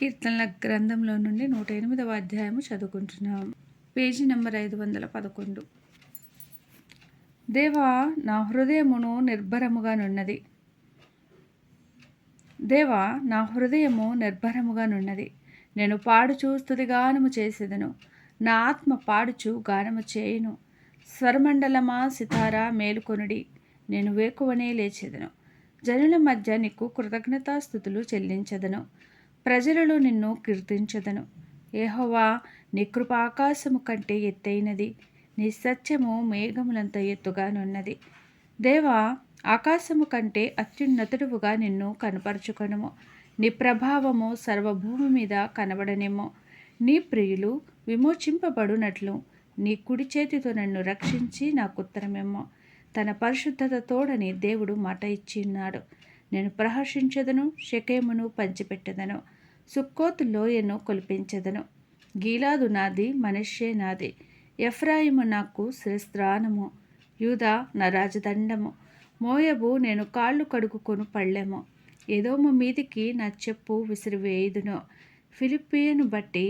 కీర్తనల గ్రంథంలో నుండి 108వ అధ్యాయము చదువుకుంటున్నాం. Page number 511. దేవా, నా హృదయమును నిర్భరముగానున్నది. దేవా, నా హృదయము నిర్భరముగానున్నది. నేను పాడుచు స్తుతిగానము చేసేదను. నా ఆత్మ పాడుచు గానము చేయును. స్వరమండలమా, సితారా మేలుకొనుడి. నేను వేకువనే లేచెదను. జనుల మధ్య నీకు కృతజ్ఞతాస్తుతులు చెల్లించెదను. ప్రజలలో నిన్ను కీర్తించెదను. యెహోవా, నీ కృప ఆకాశము కంటే ఎత్తైనది. నీ సత్యము మేఘములంత ఎత్తుగానున్నది. దేవా, ఆకాశము కంటే అత్యున్నతుడువుగా నిన్ను కనపరుచుకొనుము. నీ ప్రభావము సర్వభూమి మీద కనబడనేమో. నీ ప్రియులు విమోచింపబడునట్లు నీ కుడి చేతితో నన్ను రక్షించి నాకుత్తరమేమో. తన పరిశుద్ధత తోడని దేవుడు మాట ఇచ్చిన్నాడు. నేను ప్రహర్షించెదను, షెకెమును పంచిపెట్టెదను, సుక్కోతు లోయను కొలిపించెదను. గీలాదు నాది, మనష్షే నాది. ఎఫ్రాయిము నాకు శిరస్త్రాణము, యూదా నా రాజదండము. మోయాబు నేను కాళ్ళు కడుగుకొను పళ్ళెము. ఎదోము మీదికి నా చెప్పు విసిరివేయుదును. ఫిలిష్తీయులను బట్టి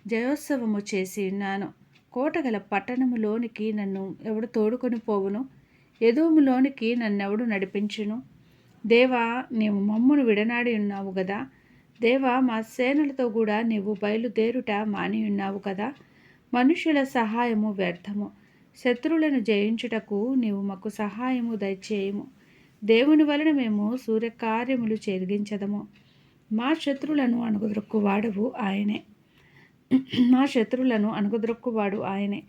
జయోత్సవము చేసి ఉన్నాను. కోటగల పట్టణములోనికి నన్ను ఎవడు తోడుకొని పోవును? ఎదోములోనికి నన్నెవడు నడిపించును? దేవా, నీవు మమ్మును విడనాడి ఉన్నావు గదా. దేవా, మా సేనలతో కూడా నీవు బయలుదేరుట మాని ఉన్నావు కదా. మనుషుల సహాయము వ్యర్థము. శత్రువులను జయించుటకు నీవు మాకు సహాయము దయచేయము. దేవుని వలన మేము సూర్యకార్యములు జరిగించదము. మా శత్రువులను అణగద్రొక్కువాడవు ఆయనే. మా శత్రువులను అణగద్రొక్కువాడు ఆయనే.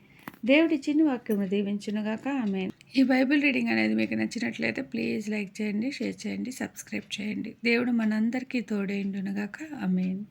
దేవుడి చిన్న వాక్యము దీవించునుగాక. ఆమేన్. ఈ బైబిల్ రీడింగ్ అనేది మీకు నచ్చినట్లయితే ప్లీజ్ లైక్ చేయండి, షేర్ చేయండి, సబ్స్క్రైబ్ చేయండి. దేవుడు మనందరికీ తోడేయుండునుగాక. ఆమేన్.